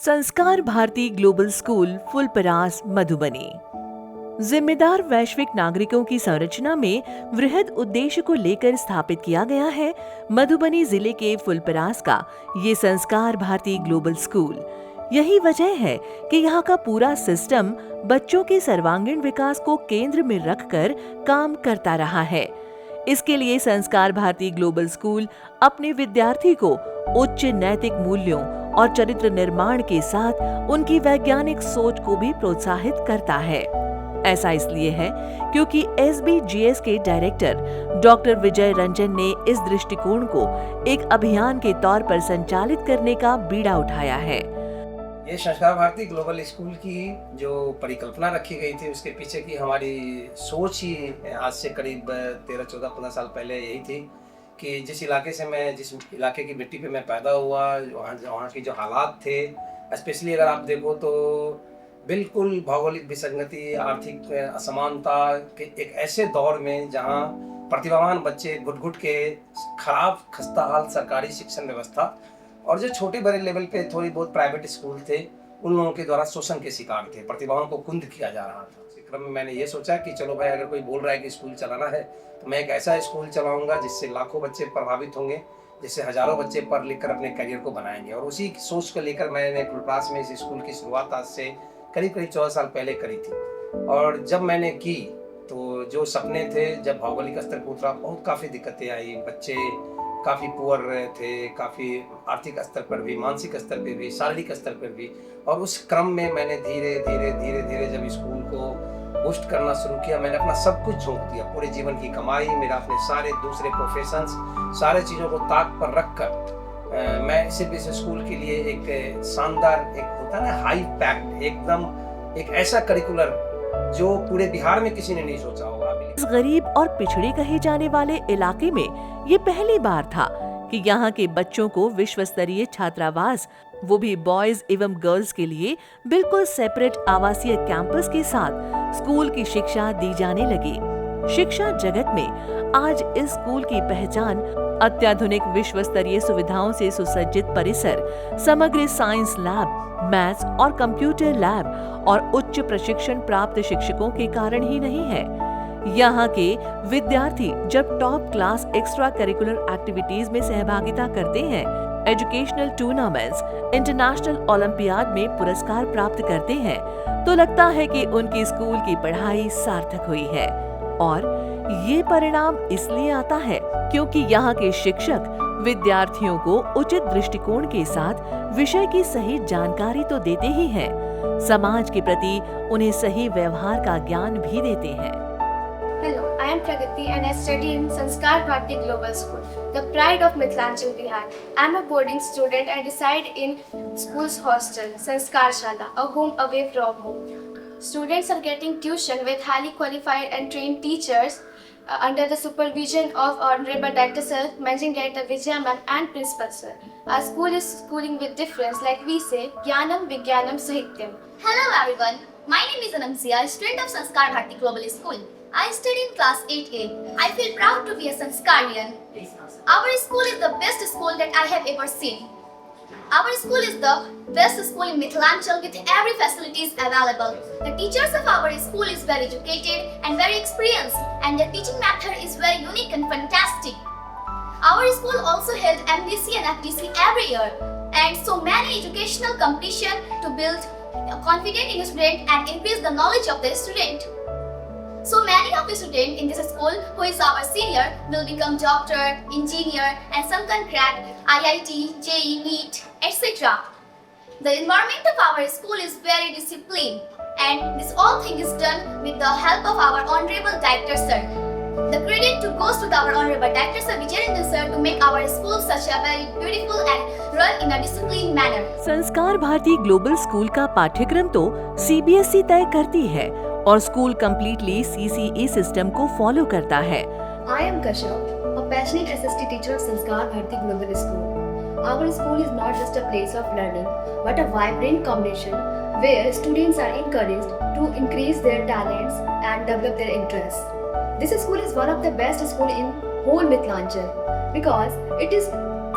संस्कार Bharti global school Phulparas Madhubani जिम्मेदार वैश्विक नागरिकों की संरचना में वृहद उद्देश्य को लेकर स्थापित किया गया है मधुबनी जिले के फुलपरास का ये संस्कार भारती ग्लोबल स्कूल। यही वजह है कि यहाँ का पूरा सिस्टम बच्चों के सर्वांगीण विकास को केंद्र में रखकर काम करता रहा है। इसके लिए संस्कार भारती ग्लोबल स्कूल अपने विद्यार्थी को उच्च नैतिक मूल्यों और चरित्र निर्माण के साथ उनकी वैज्ञानिक सोच को भी प्रोत्साहित करता है। ऐसा इसलिए है क्योंकि SBGS के डायरेक्टर डॉक्टर विजय रंजन ने इस दृष्टिकोण को एक अभियान के तौर पर संचालित करने का बीड़ा उठाया है। ये संस्कार भारती ग्लोबल स्कूल की जो परिकल्पना रखी गई थी उसके पीछे की हमारी सोच ही आज से करीब 13-14-15 साल पहले यही थी कि जिस इलाके की मिट्टी पे मैं पैदा हुआ, वहाँ की जो हालात थे, स्पेशली अगर आप देखो तो बिल्कुल भौगोलिक विसंगति, आर्थिक असमानता के एक ऐसे दौर में जहाँ प्रतिभावान बच्चे घुट-घुट के खराब खस्ता हाल सरकारी शिक्षण व्यवस्था और जो छोटे बड़े लेवल पे थोड़ी बहुत प्राइवेट स्कूल थे उन लोगों के द्वारा शोषण के शिकार थे, प्रतिभाओं को कुंद किया जा रहा था। इस क्रम में मैंने ये सोचा कि चलो भाई, अगर कोई बोल रहा है कि स्कूल चलाना है तो मैं एक ऐसा स्कूल चलाऊंगा जिससे लाखों बच्चे प्रभावित होंगे, जिससे हजारों बच्चे पढ़ लिख कर अपने करियर को बनाएंगे। और उसी सोच को लेकर मैंने फुलपरास में इस स्कूल की शुरुआत आज से करीब 14 साल पहले करी थी। और जब मैंने की तो जो सपने थे, जब भौगोलिक स्तर पर उतरा बहुत काफ़ी दिक्कतें आई, बच्चे काफ़ी पुअर थे, काफ़ी आर्थिक स्तर पर भी, मानसिक स्तर पर भी, शारीरिक स्तर पर भी। और उस क्रम में मैंने धीरे धीरे जब स्कूल को बूस्ट करना शुरू किया, मैंने अपना सब कुछ झोंक दिया, पूरे जीवन की कमाई, मेरा अपने सारे दूसरे प्रोफेशंस, सारे चीज़ों को ताक पर रख कर मैं सिर्फ इस स्कूल के लिए एक शानदार, एक होता है ना हाई पैक्ड, एकदम एक ऐसा करिकुलर जो पूरे बिहार में किसी ने नहीं सोचा होगा। इस गरीब और पिछड़े कहे जाने वाले इलाके में ये पहली बार था कि यहाँ के बच्चों को विश्व स्तरीय छात्रावास, वो भी बॉयज एवं गर्ल्स के लिए बिल्कुल सेपरेट आवासीय कैंपस के साथ स्कूल की शिक्षा दी जाने लगी। शिक्षा जगत में आज इस स्कूल की पहचान अत्याधुनिक विश्व स्तरीय सुविधाओं से सुसज्जित परिसर, समग्र साइंस लैब, मैथ्स और कंप्यूटर लैब और उच्च प्रशिक्षण प्राप्त शिक्षकों के कारण ही नहीं है। यहाँ के विद्यार्थी जब top class extra curricular activities में सहभागिता करते हैं, एजुकेशनल टूर्नामेंट्स, इंटरनेशनल ओलंपियाड में पुरस्कार प्राप्त करते हैं, तो लगता है कि उनकी स्कूल की पढ़ाई सार्थक हुई है। और ये परिणाम इसलिए आता है क्योंकि यहाँ के शिक्षक विद्यार्थियों को उचित दृष्टिकोण के साथ विषय की सही जानकारी तो देते ही हैं, समाज के प्रति उन्हें सही व्यवहार का ज्ञान भी देते हैं। Hello, I am Pragati and I study in Sanskar Bharati Global School, the pride of Mithilanchal, Bihar. I am a boarding student and reside in school's hostel, Sanskar Shala, a home away from home. Students are getting tuition with highly qualified and trained teachers under the supervision of Honorable Director Sir, Managing Director Vijayaman and Principal Sir. Our school is schooling with difference, like we say, Jnanam Vijnanam Sahityam. Hello everyone, my name is Anamsia, a student of Sanskar Bharati Global School. I study in class 8A. I feel proud to be a Sanskarian. Our school is the best school that I have ever seen. Our school is the best school in Mithilanchal with every facilities available. The teachers of our school is very educated and very experienced, and their teaching method is very unique and fantastic. Our school also held MDC and FDC every year, and so many educational competition to build confidence in the student and increase the knowledge of the student. So many of the students in this school who is our senior will become doctor, engineer and some can crack IIT, JEE, NEET, etc. The environment of our school is very disciplined and this all thing is done with the help of our Honorable Director Sir. The credit goes to our Honorable Director Sir Vijayanand Sir to make our school such a very beautiful and run in a disciplined manner. संस्कार Bharti global school का पाठ्यक्रम तो CBSE तय करती है और school completely CCE system को follow करता है। I am Kashyap, a passionate SST teacher of Sanskar Bharati Global School. Our school is not just a place of learning, but a vibrant combination where students are encouraged to increase their talents and develop their interests. This school is one of the best schools in whole Mithilanchal because it is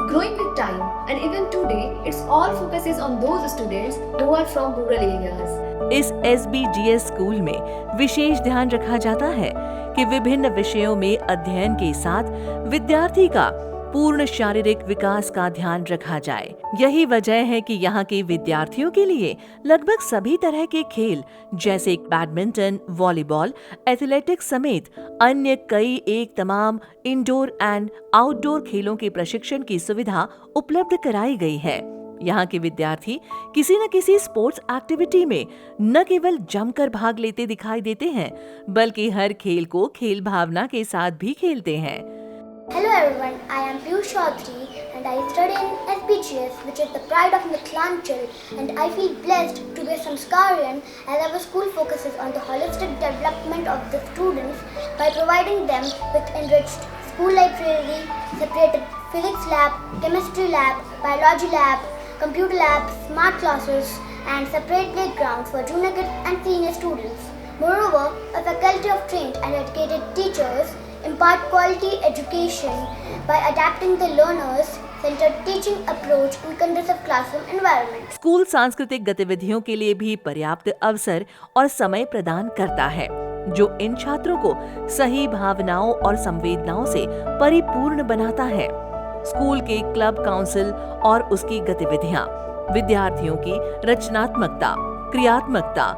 growing with time, and even today, its all focuses on those students who are from rural areas. इस SBGS school में विशेष ध्यान रखा जाता है कि विभिन्न विषयों में अध्ययन के साथ विद्यार्थी का पूर्ण शारीरिक विकास का ध्यान रखा जाए। यही वजह है कि यहाँ के विद्यार्थियों के लिए लगभग सभी तरह के खेल जैसे बैडमिंटन, वॉलीबॉल, एथलेटिक्स समेत अन्य कई एक तमाम इंडोर एंड आउटडोर खेलों के प्रशिक्षण की सुविधा उपलब्ध कराई गई है। यहाँ के विद्यार्थी किसी न किसी स्पोर्ट्स एक्टिविटी में न केवल जमकर भाग लेते दिखाई देते हैं, बल्कि हर खेल को खेल भावना के साथ भी खेलते हैं। Hello everyone, I am Piyush Chaudhary and I study in SBGS, which is the pride of Mithilanchal, and I feel blessed to be a Sanskarian as our school focuses on the holistic development of the students by providing them with enriched school library, separated physics lab, chemistry lab, biology lab, computer lab, smart classes and separate playgrounds for junior kids and senior students. Moreover, a faculty of trained and educated teachers impart quality education by adapting the learners-centered teaching approach in conducive classroom environment. School सांस्कृतिक गतिविधियों के लिए भी पर्याप्त अवसर और समय प्रदान करता है, जो इन छात्रों को सही भावनाओं और संवेदनाओं से परिपूर्ण बनाता है। स्कूल के क्लब काउंसिल और उसकी गतिविधियां विद्यार्थियों की रचनात्मकता, क्रियात्मकता,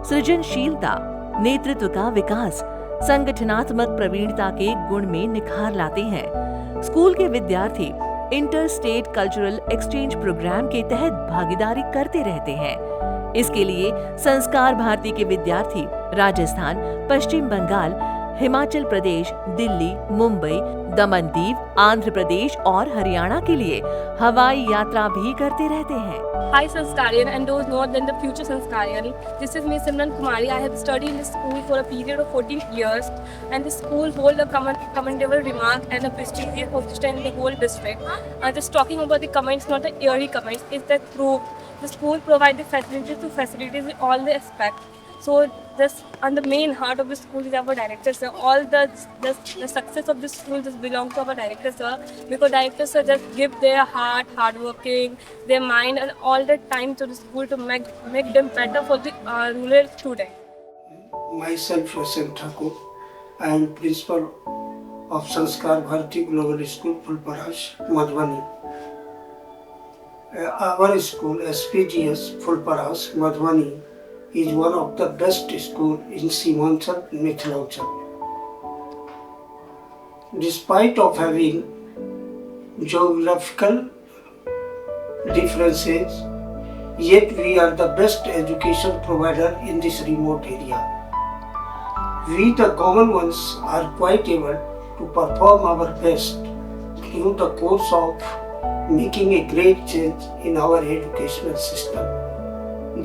सृजनशीलता, नेतृत्व का विकास, संगठनात्मक प्रवीणता के गुण में निखार लाते हैं। स्कूल के विद्यार्थी inter state cultural exchange program के तहत भागीदारी करते रहते हैं। इसके लिए संस्कार भारती के विद्यार्थी राजस्थान, पश्चिम बंगाल, हिमाचल प्रदेश, दिल्ली, मुंबई, दमन दीव, आंध्र प्रदेश और हरियाणा के लिए हवाई यात्रा भी करते रहते हैं। Hi Sanskarian and those not than the future Sanskarian. This is me Simran Kumari. I have studied in this school for a period of 14 years and the school hold a commendable remark and a prestigious position in the whole district. Just talking about the comments, not the airy comments, is that proof. The school provides the facilities in all the aspects. So this and the main heart of the school is our director sir. All the success of the school just belongs to our director sir, because directors sir just give their heart, hard working, their mind and all the time to the school to make them better for the rural student. Myself Hussain Thakur, I am principal of Sanskar Bharati Global School, Phulparash, Madhubani. Our school SPGS Phulparash, Madhubani is one of the best schools in Simanchal, Mithilanchal. Despite of having geographical differences, yet we are the best education provider in this remote area. We the common ones are quite able to perform our best through the course of making a great change in our educational system.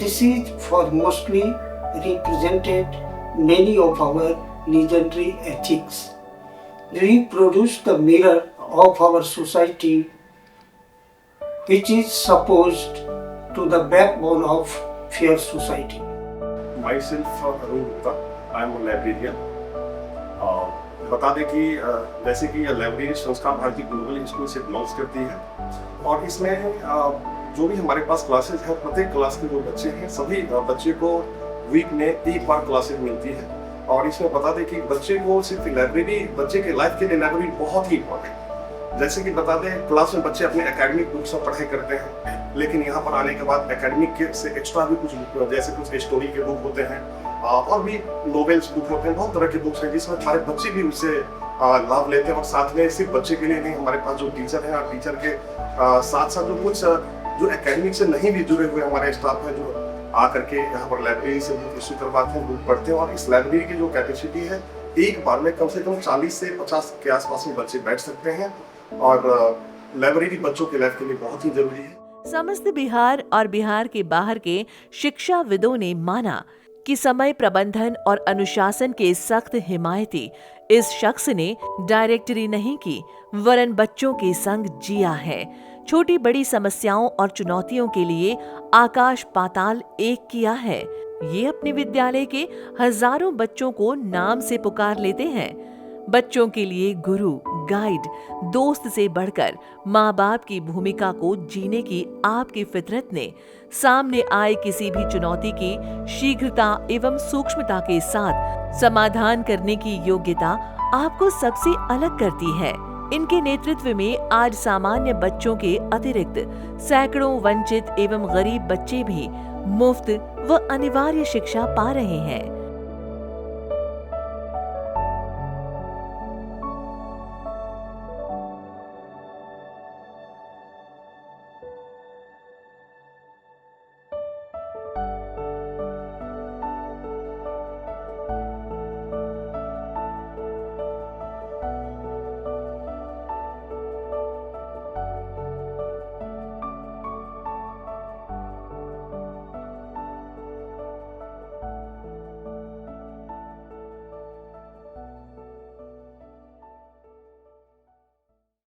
This is for mostly represented many of our legendary ethics. We produce the mirror of our society, which is supposed to the backbone of fair society. Myself Arun Gupta, I am a librarian. बता दें कि जैसे कि यह library संस्कार Bharti global school से belongs करती है और इसमें जो भी हमारे पास क्लासेस हैं, प्रत्येक क्लास के जो बच्चे हैं सभी बच्चे को वीक में एक बार क्लासेस मिलती है। और इसमें बता दें कि बच्चे को सिर्फ लाइब्रेरी, बच्चे के लाइफ के लिए लाइब्रेरी बहुत ही इंपॉर्टेंट है। जैसे कि बता दें क्लास में बच्चे अपने एकेडमिक बुक से पढ़ाई करते हैं, लेकिन यहाँ पर आने के बाद एकेडमिक से एक्स्ट्रा भी कुछ बुक, जैसे कुछ स्टोरी के बुक होते हैं और भी नॉवेल्स बुक होते हैं, बहुत तरह के बुक्स हैं जिसमें हमारे बच्चे भी उससे लाभ लेते हैं। और साथ में सिर्फ बच्चे के लिए नहीं, हमारे पास जो टीचर हैं और टीचर के साथ साथ जो कुछ जो एकेडमिक से नहीं भी जुड़े हुए हमारे स्टाफ हैं जो आकर के यहाँ पर लाइब्रेरी से बुक इश्यू करवाते हैं, बुक पढ़ते हैं। और इस लाइब्रेरी की जो कैपेसिटी है एक बार में कम से कम 40 से 50 के आसपास में बच्चे बैठ सकते हैं और लाइब्रेरी बच्चों के लाइफ के लिए बहुत ही जरूरी है। समस्त बिहार और बिहार के बाहर के शिक्षाविदों ने माना कि समय प्रबंधन और अनुशासन के सख्त हिमायती इस शख्स ने डायरेक्टरी नहीं की, वरन बच्चों के संग जिया है। छोटी बड़ी समस्याओं और चुनौतियों के लिए आकाश पाताल एक किया है। ये अपने विद्यालय के हजारों बच्चों को नाम से पुकार लेते हैं। बच्चों के लिए गुरु, गाइड, दोस्त से बढ़कर माँ बाप की भूमिका को जीने की आपकी फितरत ने सामने आए किसी भी चुनौती की शीघ्रता एवं सूक्ष्मता के साथ समाधान करने की योग्यता आपको सबसे अलग करती है। इनके नेतृत्व में आज सामान्य बच्चों के अतिरिक्त सैकड़ों वंचित एवं गरीब बच्चे भी मुफ्त व अनिवार्य शिक्षा पा रहे हैं।